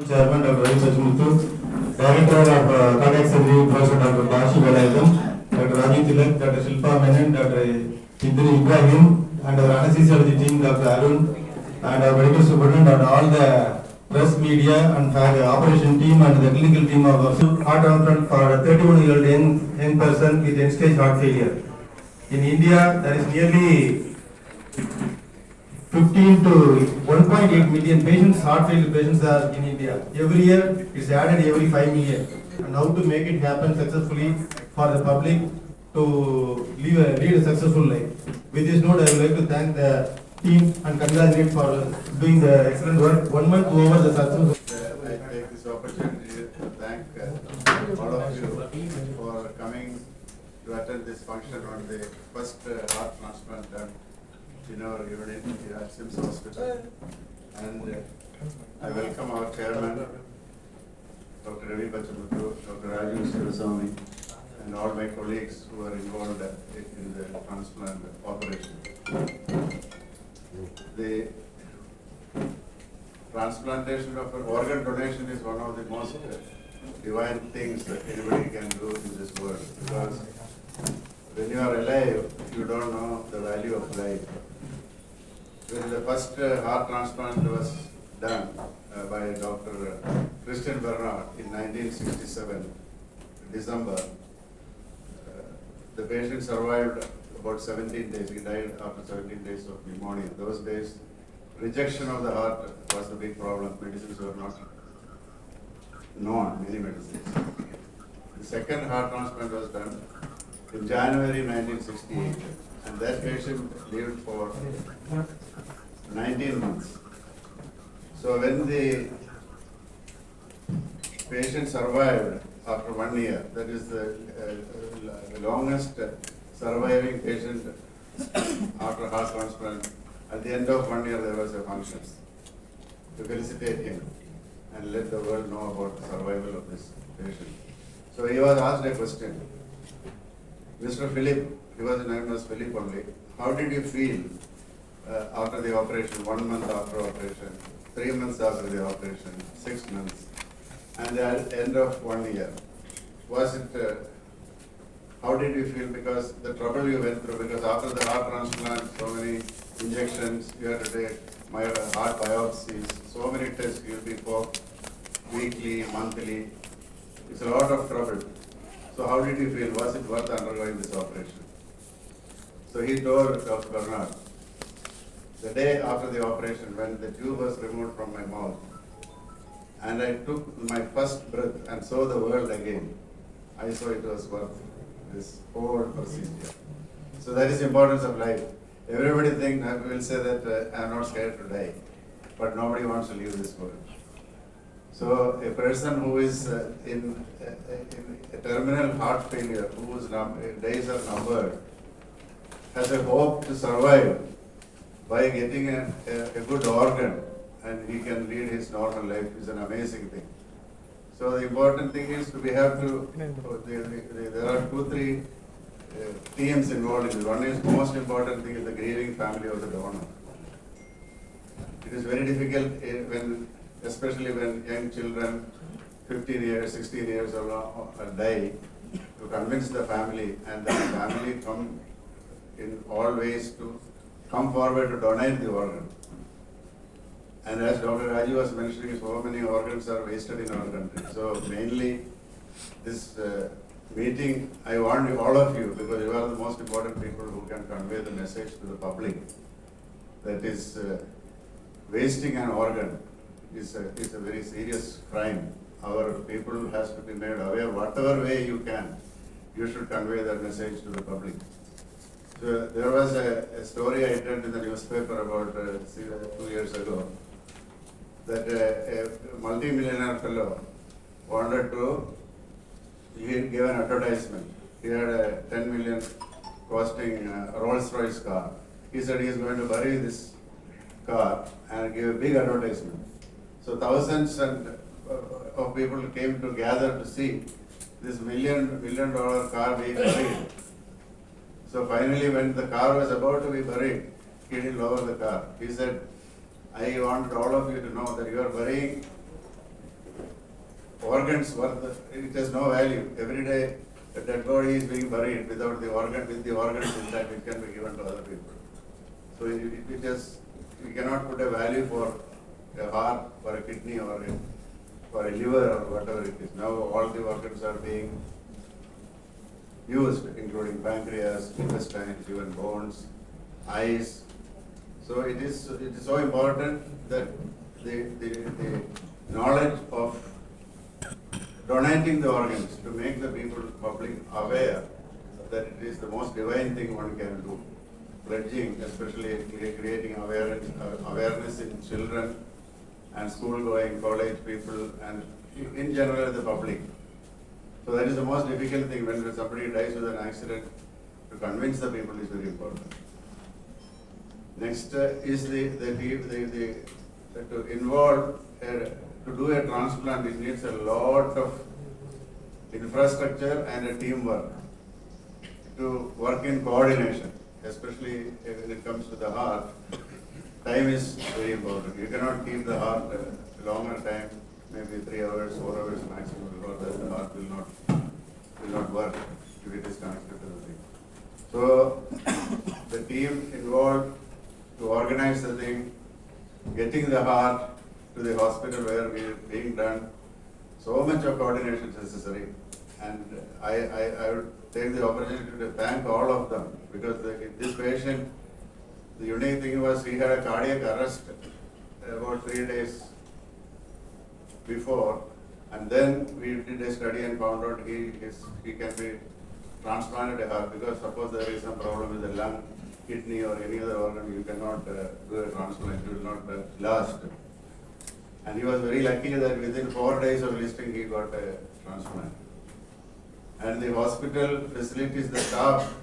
Chairman Dr. Director of Cardiac Surgery, Professor Dr. Idayat, Dr. Rajiv Tilak, Dr. Shilpa Menon, Dr. Idris Ibrahim, and our anesthesiology team, Dr. Arun, and our medical superintendent, and all the press media and the operation team and the clinical team of our heart transplant for a 31-year-old young person with end-stage heart failure. In India, there is nearly 15 to 1.8 million patients, heart failure patients are in India. Every year, it's added every 5 million. And how to make it happen successfully for the public to lead a successful life. With this note, I would like to thank the team and congratulate for doing the excellent work. 1 month over the success. I take this opportunity to thank all of you for coming to attend this function on the first heart transplant done in our unit at Sims Hospital. And I welcome our chairman, Dr. Ravi Bachamuthu, Dr. Rajiv Sivaswamy, and all my colleagues who are involved in the transplant operation. The transplantation of an organ donation is one of the most divine things that anybody can do in this world, because when you are alive, you don't know the value of life. When the first heart transplant was done by Dr. Christian Bernard in 1967, December, the patient survived about 17 days. He died after 17 days of pneumonia. Those days, rejection of the heart was a big problem. Medicines were not known, many medicines. The second heart transplant was done in January 1968, and that patient lived for 19 months. So when the patient survived after 1 year, that is the longest surviving patient after heart transplant, at the end of 1 year there was a function to felicitate him and let the world know about the survival of this patient. So he was asked a question. Mr. Philip, he was named as Philip only, how did you feel after the operation, 1 month after operation, 3 months after the operation, 6 months, and at the end of 1 year? Was it, how did you feel? Because the trouble you went through, because after the heart transplant, so many injections, you had to take heart biopsies, so many tests you'll be for weekly, monthly. It's a lot of trouble. So how did you feel? Was it worth undergoing this operation? So he told Dr. Bernard, the day after the operation, when the tube was removed from my mouth, and I took my first breath and saw the world again, I saw it was worth this whole procedure. So that is the importance of life. Everybody will say that I am not scared to die, but nobody wants to leave this world. So a person who is in a terminal heart failure, whose days are numbered, has a hope to survive by getting a good organ, and he can lead his normal life, is an amazing thing. So the important thing is we have to, there are 2-3 teams involved in this. One is, most important thing is the grieving family of the donor. It is very difficult especially when young children, 15 years, 16 years old, die, to convince the family, and the family come in all ways to come forward to donate the organ. And as Dr. Rajiv was mentioning, so many organs are wasted in our country. So mainly this meeting, I want all of you, because you are the most important people who can convey the message to the public, that is wasting an organ is a very serious crime. Our people has to be made aware, whatever way you can, you should convey that message to the public. So there was a story I read in the newspaper about 2 years ago, that a multi-millionaire fellow wanted to give an advertisement. He had a 10 million costing Rolls-Royce car. He said he is going to bury this car and give a big advertisement. So thousands of people came to gather to see this million dollar car being buried. So finally, when the car was about to be buried, he didn't lower the car. He said, I want all of you to know that you are burying organs it has no value. Every day a dead body is being buried without the organ, with the organs intact, it can be given to other people. So we cannot put a value for a heart, for a kidney, or for a liver, or whatever it is. Now all the organs are being used, including pancreas, intestines, even bones, eyes. So it is so important that the knowledge of donating the organs to make the people, public, aware that it is the most divine thing one can do. Pledging, especially creating awareness in children and school-going college people, and in general the public. So that is the most difficult thing. When somebody dies with an accident, to convince the people is very important. Next is to involve, to do a transplant, it needs a lot of infrastructure and a teamwork, to work in coordination, especially when it comes to the heart. Time is very important. You cannot keep the heart a longer time, maybe 3 hours, 4 hours maximum, because the heart will not work if it is connected to the thing. So the team involved to organize the thing, getting the heart to the hospital where it is being done, so much of coordination is necessary. And I would take the opportunity to thank all of them, because this patient, the unique thing was he had a cardiac arrest about 3 days before, and then we did a study and found out he can be transplanted a heart, because suppose there is some problem with the lung, kidney, or any other organ, you cannot do a transplant, it will not last. And he was very lucky that within 4 days of listing he got a transplant. And the hospital facilities, the staff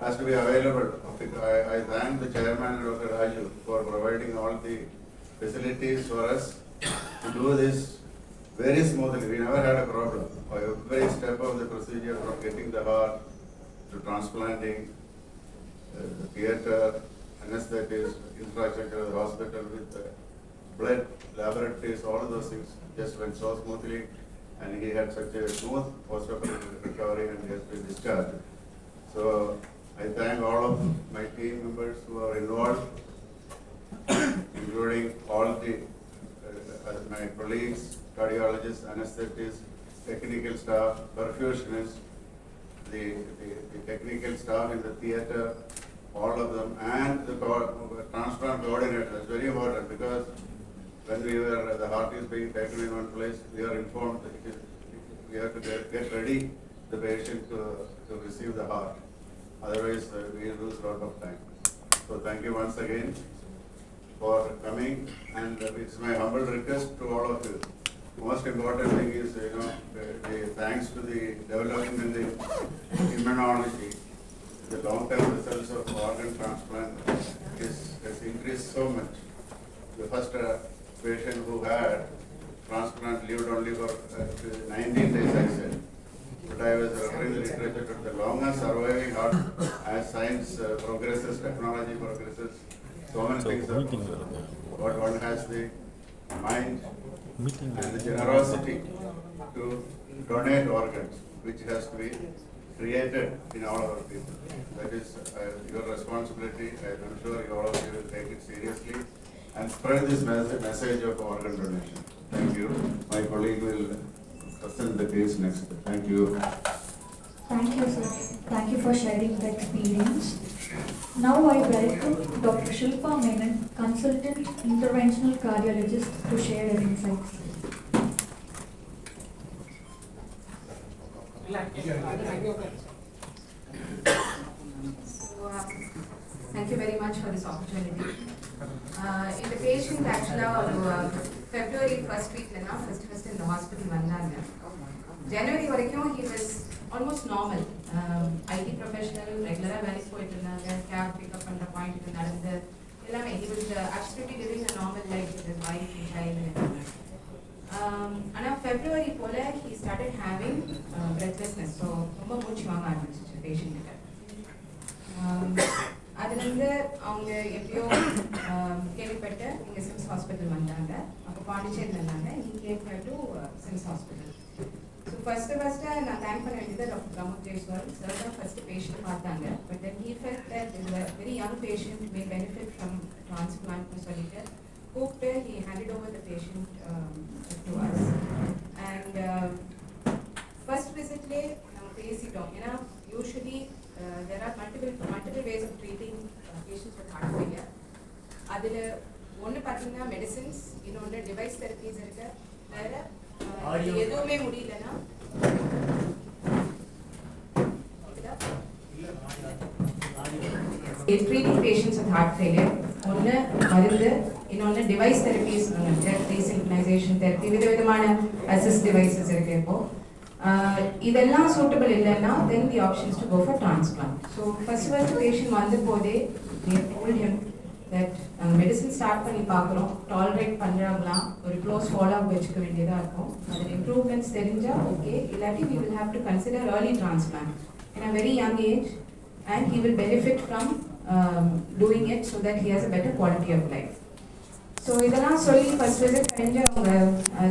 has to be available. I thank the chairman, Dr. Raju, for providing all the facilities for us to do this very smoothly. We never had a problem. Every step of the procedure, from getting the heart to transplanting, the theatre, anesthetics, infrastructure of the hospital with blood, laboratories, all of those things just went so smoothly, and he had such a smooth post-operative recovery, and he has been discharged. So I thank all of my team members who are involved, including all the my colleagues, cardiologists, anesthetists, technical staff, perfusionists, the technical staff in the theatre, all of them, and the transplant coordinator. That's very important, because when the heart is being taken in one place, we are informed that we have to get ready the patient to receive the heart. Otherwise, we lose a lot of time. So thank you once again for coming, and it's my humble request to all of you. The most important thing is, thanks to the development in the immunology, the long-term results of organ transplant has increased so much. The first patient who had transplant lived only for 19 days, I said. But I was referring the literature to the longest surviving heart as science progresses, technology progresses, so many things are but one has the mind and the generosity to donate organs, which has to be created in all our people. That is your responsibility. I'm sure all of you will take it seriously and spread this message of organ donation. Thank you. My colleague will present the case next. Thank you. Thank you, sir. Thank you for sharing the experience. Now I welcome Dr. Shilpa Menon, Consultant Interventional Cardiologist, to share her insights. Thank you very much for this opportunity. In the patient actually February first week first in the hospital vandanga. January varaikkum he was almost normal. IT professional, regular வேலைக்கு போயிட்டு இருந்தாங்க, cab pick up பண்ற பாயிண்ட்க்கு நடந்து எல்லாமே he was absolutely living a normal life with his wife and child. ஆனா February போல he started having breathlessness. So ரொம்ப மூச்சு வாங்க ஆரம்பிச்சிச்சு patient கிட்ட. அதுலேருந்து அவங்க எப்படியோ கேள்விப்பட்டு இங்கே சிம்ஸ் ஹாஸ்பிட்டல் வந்தாங்க. அப்போ பாண்டிச்சேரியில் இருந்தாங்க. he came here to Sims hospital. first நான் thank பண்ண வேண்டியது டாக்டர் பிரமோத் ஜெய்ஸ்வால் சார் தான் ஃபர்ஸ்ட் பேஷண்ட் பார்த்தாங்க. But then he felt that this is a very young patient may benefit from transplant னு சொல்லிட்டு கூப்பிட்டு he handed over the patient to us. And first visitலே நம்ம பேசிட்டோம். ஏன்னா usually there are multiple ways of treating patients with heart failure. அதில் ஒன்று பார்த்தீங்கன்னா medicines, இன்னொன்று டிவைஸ் தெரப்பீஸ் இருக்கு. வேற எதுவுமே முடியலன்னா treating patients with heart failure ஒன்று மருந்து, இன்னொன்று டிவைஸ் தெரப்பீஸ் இருக்கு. ரீசிங்க்னைசேஷன் தெரப்பி, விதவிதமான அசிஸ்ட் டிவைசஸ் இருக்கு. இப்போ இதெல்லாம் சூட்டபிள் இல்லைன்னா then the options to go for transplant. So first patient வந்த போதே we have told him that medicine start பண்ணி பார்க்குறோம், டாலரேட் பண்ணுறாங்களா, ஒரு க்ளோஸ் ஃபாலோ அப் வச்சுக்க வேண்டியதாக இருக்கும். அதில் இம்ப்ரூவ்மெண்ட்ஸ் தெரிஞ்சால் ஓகே, இல்லாட்டி we will have to consider early transplant in a very young age and he will benefit from doing it so that he has a better quality of life. So இதெல்லாம் சொல்லி first visit கழிஞ்சு அவங்க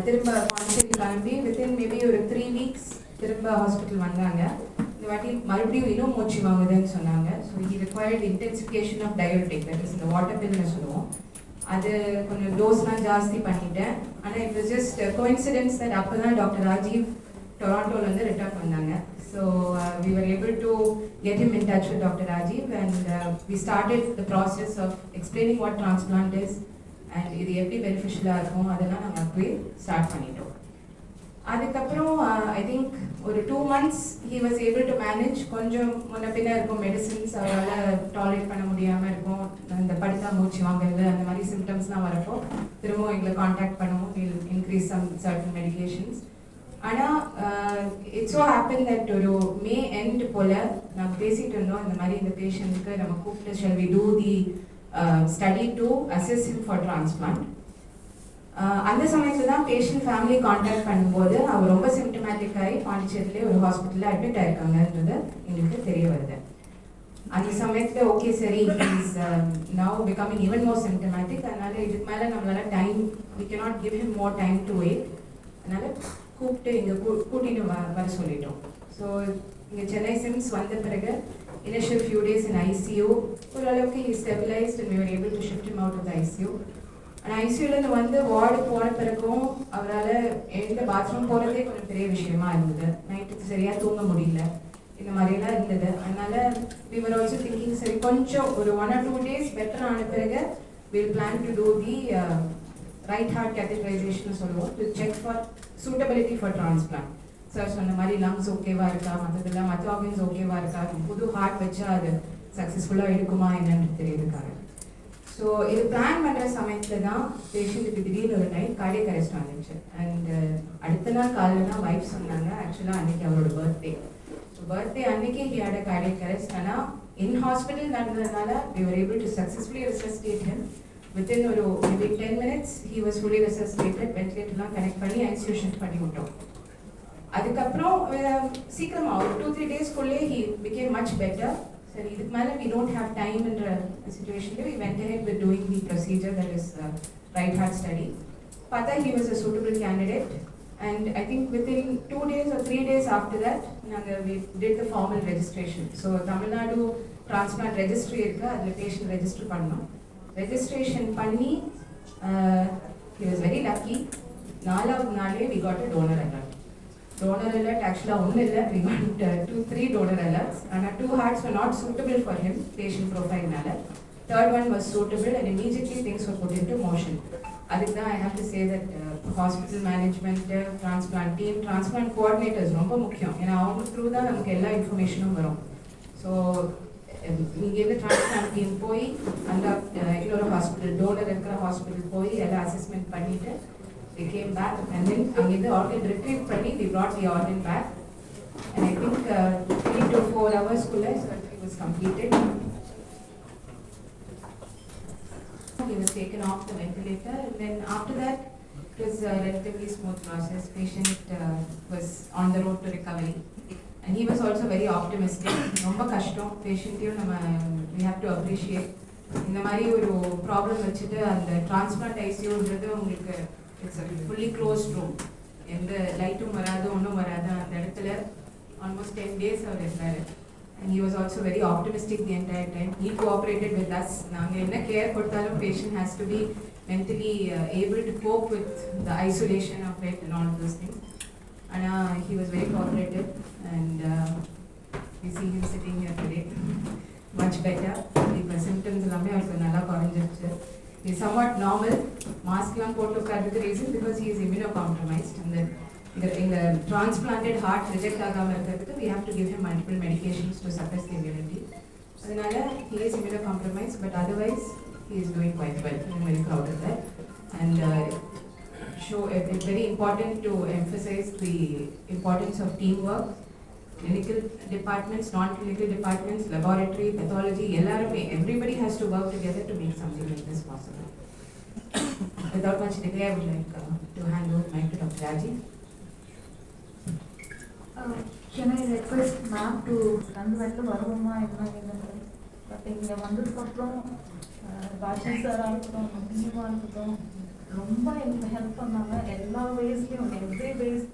திரும்ப பாண்டிச்சேரி கிளம்பி within maybe ஒரு 3 weeks திரும்ப hospital வந்தாங்க. இந்த வாட்டி மறுபடியும் இன்னும் மூச்சு வாங்குதுன்னு சொன்னாங்க. So he required intensification of diuretic, that is இந்த வாட்டர் பில்னு சொல்லுவோம். அது கொஞ்சம் டோஸ்லாம் ஜாஸ்தி பண்ணிட்டேன். ஆனால் it was just coincidence that அப்போ தான் டாக்டர் ராஜீவ் டொராண்டோலேருந்து ரிட்டர்ன் வந்தாங்க. So we were able to get him in touch with Dr. Rajiv and we started the process of explaining what transplant is and இது எப்படி பெனிஃபிஷியலாக இருக்கும் அதெல்லாம் நாங்கள் போய் ஸ்டார்ட் பண்ணிட்டோம். அதுக்கப்புறம் ஐ திங்க் ஒரு 2 months he was able to manage. கொஞ்சம் முன்ன பின்ன இருக்கும் மெடிசின்ஸ், அவரால் டாலரேட் பண்ண முடியாமல் இருக்கும். இந்த படுத்தா மூச்சு வாங்குறது அந்த மாதிரி சிம்டம்ஸ்லாம் வரப்போ திரும்பவும் எங்களை காண்டாக்ட் பண்ணுவோம். Will increase some certain medications. ஆனால் இட்ஸ் ஸோ ஹேப்பன் தட் ஒரு மே எண்ட் போல் நாங்கள் பேசிகிட்டு இருந்தோம், இந்த மாதிரி இந்த பேஷண்ட்டுக்கு நம்ம கூப்பிட்டு shall we do the study to assess him for transplant. அந்த சமயத்தில் தான் பேஷண்ட் ஃபேமிலி கான்டாக்ட் பண்ணும்போது அவர் ரொம்ப சிம்டமேட்டிக் ஆகி பாண்டிச்சேரியிலே ஒரு ஹாஸ்பிட்டலில் அட்மிட் ஆயிருக்காங்கன்றது எங்களுக்கு தெரிய வருது. அந்த சமயத்தில் ஓகே சரி, is now becoming even more symptomatic. அதனால இதுக்கு மேலே நம்மளால time, we cannot give him more time to wait. அதனால கூப்பிட்டு இங்கே கூட்டிட்டு வர சொல்லிட்டோம். ஸோ இங்கே சென்னை சிம்ஸ் வந்த பிறகு initial few days in ICU, ஓரளவுக்கு he stabilized and we were able to shift him out of the ICU. ஆனால் ஐசியூலேருந்து வந்து வார்டு போன பிறகும் அவரால் எழுந்த பாத்ரூம் போகிறதே கொஞ்சம் பெரிய விஷயமா இருந்தது. நைட்டுக்கு சரியாக தூங்க முடியல, இந்த மாதிரியெல்லாம் இருந்தது. அதனால we were also thinking சரி கொஞ்சம் ஒரு 1 or 2 days பெட்டர் ஆன பிறகு we'll plan to do the right heart catheterization சொல்லுவோம், to check for suitability for transplant. Sir சொன்ன மாதிரி லங்ஸ் ஓகேவா இருக்கா, மற்றதெல்லாம் மற்ற ஆர்கன்ஸ் ஓகேவா இருக்கா, புது ஹார்ட் வச்சா அது சக்ஸஸ்ஃபுல்லாக எடுக்குமா என்னன்னு தெரியுதுக்காக. ஸோ இது பிளான் பண்ணுற சமயத்தில் தான் பேஷண்ட்டுக்கு திடீர்னு ஒரு நைட் கார்டியக் அரெஸ்ட் வந்துச்சு. அண்ட் அடுத்த நாள் காலையில் தான் வைஃப் சொன்னாங்க, ஆக்சுவலாக அன்றைக்கி அவரோட பர்த்டே. ஸோ பர்த்டே அன்றைக்கி he had a cardiac arrest. ஆனால் இன் ஹாஸ்பிட்டல் நடந்ததுனால we were able to successfully resuscitate him. Within ஒரு maybe 10 minutes he was fully resuscitated. வென்டிலேட்டர்லாம் கனெக்ட் பண்ணி ஐசியூ ஷிஃப்ட் பண்ணி விட்டோம். அதுக்கப்புறம் சீக்கிரமா ஒரு 2-3 டேஸ்க்குள்ளே he became much better. சரி இதுக்கு மேலே we don't have time என்ற சிச்சுவேஷனில் we went ahead with doing the procedure, that is right heart study. பார்த்தா he was a suitable candidate and I think within 2 days or 3 days after that we did the formal registration. So Tamil Nadu transplant registry இருக்கு, அதில் patient register பண்ணோம். registration பண்ணி he was very lucky. 4வது நாளே we got a donor alert. Donor alert actually only இல்லை, we got 2-3 donor alerts and 2 hearts were not suitable for him patient profile நால. 3rd one was suitable and immediately things were put into motion. அதுக்கு தான் I have to say that hospital management, transplant team, transplant coordinators ரொம்ப முக்கியம். ஏன்னா அவங்க through தான் நமக்கு எல்லா இன்ஃபர்மேஷனும் வரும். ஸோ இங்கேருந்து டிரான்ஸ்பிளான்ட் டீம் போய் அந்த இன்னொரு ஹாஸ்பிட்டல் டோனர் இருக்கிற ஹாஸ்பிட்டல் போய் எல்லாம் அசஸ்மெண்ட் பண்ணிட்டு they came back and then அங்கேருந்து organ retrieve பண்ணி we brought the organ back and I think 3 to 4 hours குள்ள surgery was completed. He was taken off the ventilator and then after that it was a relatively smooth process. Patient was on the road to recovery and he was also very optimistic. ரொம்ப கஷ்டம் பேஷண்ட்டையும் நம்ம we have to appreciate. இந்த மாதிரி ஒரு problem வச்சுட்டு அந்த transplant ஐசியூன்றது உங்களுக்கு it's a fully closed room. எந்த லைட்டும் வராது, ஒன்றும் வராது. அந்த இடத்துல almost 10 days அவர் இருந்தார். And he was also very optimistic the entire time. He cooperated with us. நாங்கள் என்ன கேர் கொடுத்தாலும் patient has to be mentally able to cope with the isolation of it and all those things. And he was very cooperative, and we see him sitting here today much better. The symptoms எல்லாமே அவருக்கு நல்லா குறைஞ்சிருச்சு. He is somewhat normal. மாஸ்க்லாம் போட்டு உட்கார்றதுக்கு reason because he is immunocompromised, and then இந்த transplanted heart reject ஆகாம இருக்கிறதுக்கு we have to give him multiple medications to suppress the immunity. அதனால he is immunocompromised, but otherwise he is doing quite well. I'm very proud of that. And it's very important to emphasize the importance of teamwork. Clinical departments, non-clinical departments, laboratory, pathology, everybody has to work together to make something like this possible. Without much delay, I would like to hand over the mic to Dr. Raji. Can I request ma'am to ட31வயது வருவோமா என்ன but இங்கே வந்ததுக்கப்புறம் பாஷா சாராக இருக்கட்டும், டீமாக இருக்கட்டும், ரொம்ப எனக்கு ஹெல்ப் பண்ணாங்க எல்லா வேஸ்லையும். எவ்ரி வேஸ்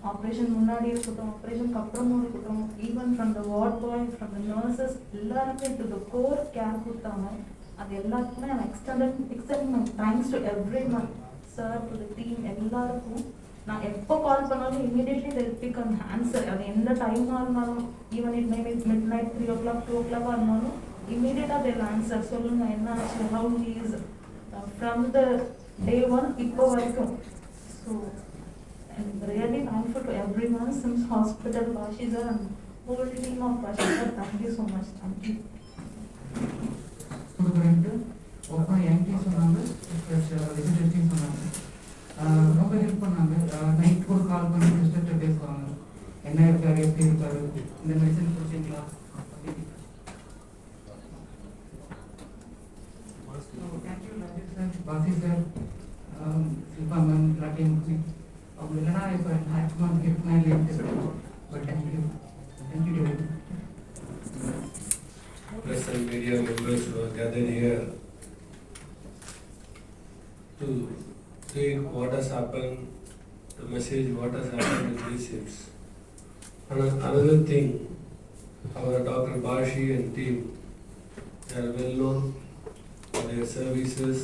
ஆப்ரேஷன் முன்னாடி இருக்கட்டும், ஆப்ரேஷனுக்கு அப்புறமும் இருக்கட்டும், even from the ward boy, from the nurses, எல்லாருமே டு த கோர் கேர் கொடுத்தாங்க. அது எல்லாருக்குமே நான் extend my thanks to every one, sir, to the team, எல்லாருக்கும். நான் எப்போ கால் பண்ணாலும் immediately they will pick an answer. அது எந்த டைமாக இருந்தாலும், even it may be midnight 3 o'clock 2 o'clock இருந்தாலும் இமீடியட்டாக they will answer. சொல்லுங்கள் என்ன ஆச்சு, how he is from the day one இப்போ வரைக்கும். So I'm really thankful to everyone since hospital, Bashi sir and whole team of Bashi sir. Thank you so much. Thank you. Open என்டி சொன்னாங்க, residency சொன்னாங்க, ரொம்ப help பண்ணாங்க. Night கூட கால் பண்ணி சிஸ்டர்கிட்ட பேசுவாங்க, என்ன இருக்காரு, எப்படி இருக்காரு, இந்த மெடிசன் கொடுத்தீங்களா. தேங்க்யூ ராஜேஷ் சார், பாசி சார், சில்பா மேம், எல்லாத்தையும் அவங்க இல்லைனா இப்போ மேக்ஸிமம் ஹெல்ப்னா இல்லைன்னு. But thank you Press and media members who are gathered here to take what has happened, to message what has happened in DCMs. And another thing, our Dr. Bashi and team, they are well known for their services,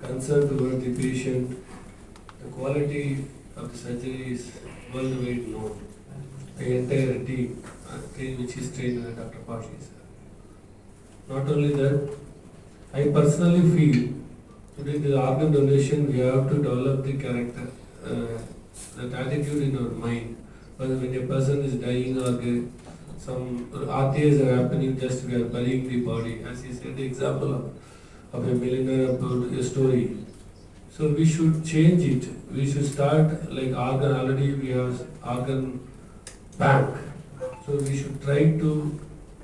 concern towards the patient. The quality of the surgery is worldwide known. The entire team, which is trained by Dr. Bashi sir. Not only that, I personally feel today the organ donation we have to develop the character, that attitude in our mind. But when a person is dying or some RTAs are happening, just we are burying the body. As he said, the example of a millionaire about a story. So we should change it. We should start like organ. Already we have organ bank. So we should try to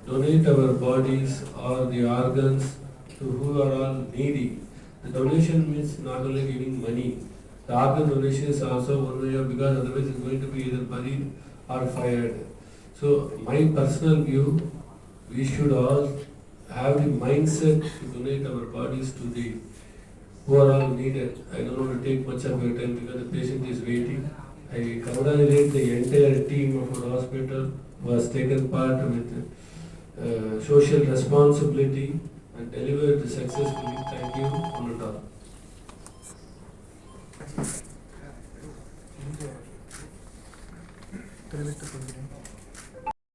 donate our bodies or the organs to who are all needy. The donation means not only giving money. The organ donation is also one way of, because otherwise it's going to be either buried or fired. So my personal view, we should all have the mindset to donate our bodies to the who are all needed. I don't want to take much of your time because the patient is waiting. I congratulate the entire team of our hospital who has taken part with social responsibility and delivered successfully. Thank you, one and all. Toilet போகிறேன்.